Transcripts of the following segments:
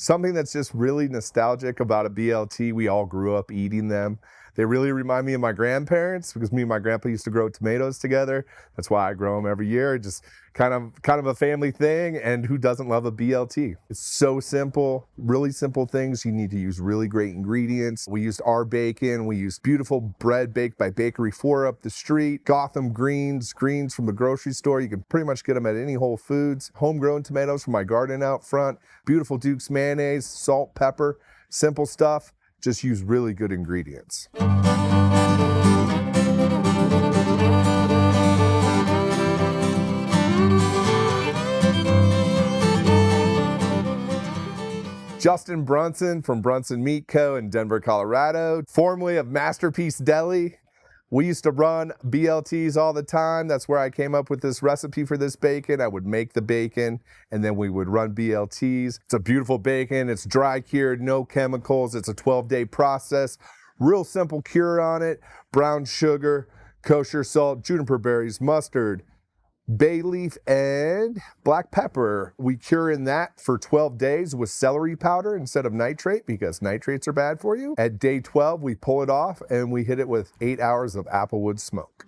Something that's just really nostalgic about a BLT, we all grew up eating them. They really remind me of my grandparents because me and my grandpa used to grow tomatoes together. That's why I grow them every year. Just kind of a family thing, and who doesn't love a BLT? It's so simple, really simple things. You need to use really great ingredients. We used our bacon. We used beautiful bread baked by Bakery 4 up the street. Gotham greens from the grocery store. You can pretty much get them at any Whole Foods. Homegrown tomatoes from my garden out front. Beautiful Duke's mayonnaise, salt, pepper, simple stuff. Just use really good ingredients. Justin Brunson from Brunson Meat Co. in Denver, Colorado, formerly of Masterpiece Deli. We used to run BLTs all the time. That's where I came up with this recipe for this bacon. I would make the bacon and then we would run BLTs. It's a beautiful bacon. It's dry cured, no chemicals. It's a 12-day process. Real simple cure on it. Brown sugar, kosher salt, juniper berries, mustard, bay leaf, and black pepper. We cure in that for 12 days with celery powder instead of nitrate because nitrates are bad for you. At day 12, we pull it off and we hit it with 8 hours of Applewood smoke.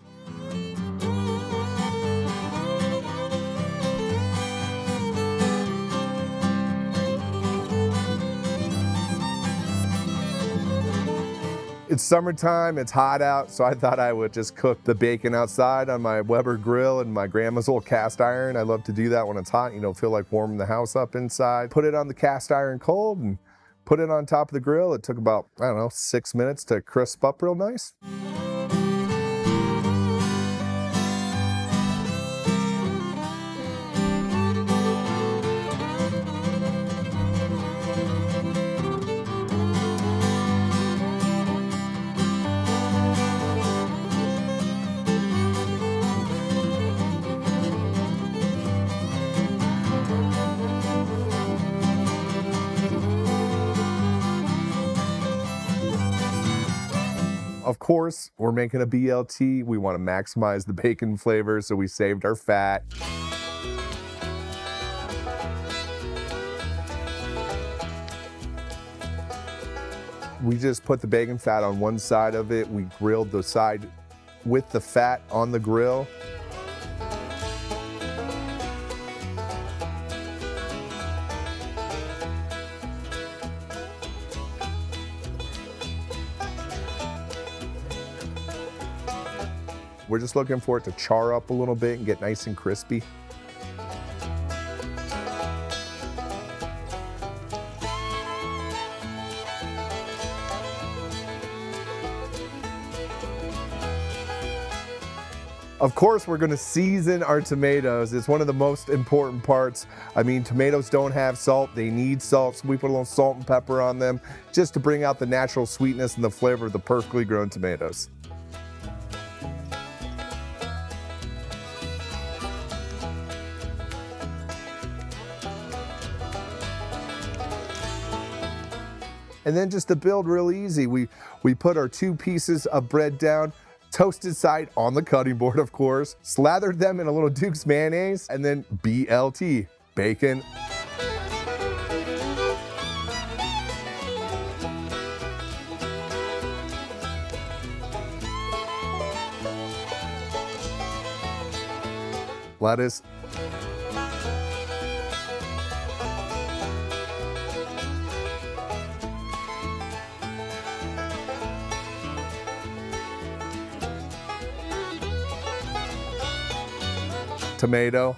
It's summertime, it's hot out, so I thought I would just cook the bacon outside on my Weber grill and my grandma's old cast iron. I love to do that when it's hot, feel like warming the house up inside. Put it on the cast iron cold and put it on top of the grill. It took about, 6 minutes to crisp up real nice. Of course, we're making a BLT. We want to maximize the bacon flavor, so we saved our fat. We just put the bacon fat on one side of it. We grilled the side with the fat on the grill. We're just looking for it to char up a little bit and get nice and crispy. Of course, we're gonna season our tomatoes. It's one of the most important parts. Tomatoes don't have salt, they need salt, so we put a little salt and pepper on them just to bring out the natural sweetness and the flavor of the perfectly grown tomatoes. And then just to build real easy, we put our 2 pieces of bread down, toasted side on the cutting board, of course, slathered them in a little Duke's mayonnaise, and then BLT, bacon. Lettuce. Tomato.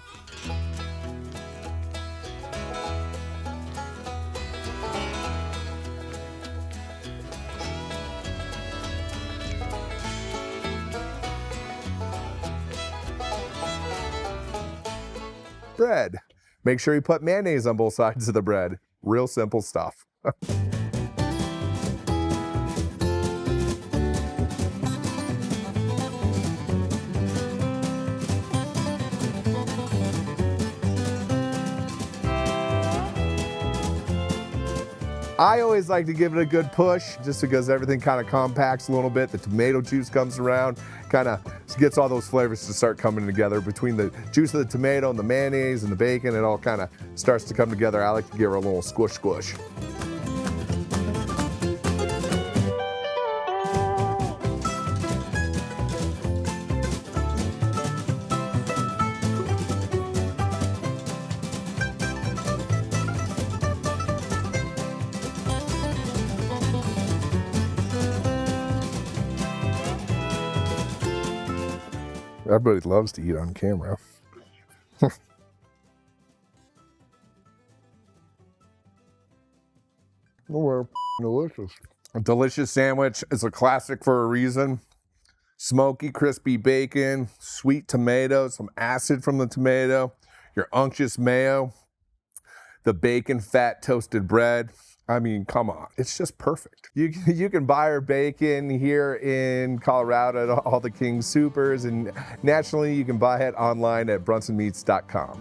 Bread. Make sure you put mayonnaise on both sides of the bread. Real simple stuff. I always like to give it a good push just because everything kind of compacts a little bit. The tomato juice comes around, kind of gets all those flavors to start coming together between the juice of the tomato and the mayonnaise and the bacon. It all kind of starts to come together. I like to give her a little squish squish. Everybody loves to eat on camera. Oh, delicious. A delicious sandwich is a classic for a reason. Smoky, crispy bacon, sweet tomato, some acid from the tomato, your unctuous mayo, the bacon fat toasted bread. I mean, come on, it's just perfect. You can buy our bacon here in Colorado at all the King Supers, and nationally you can buy it online at brunsonmeats.com.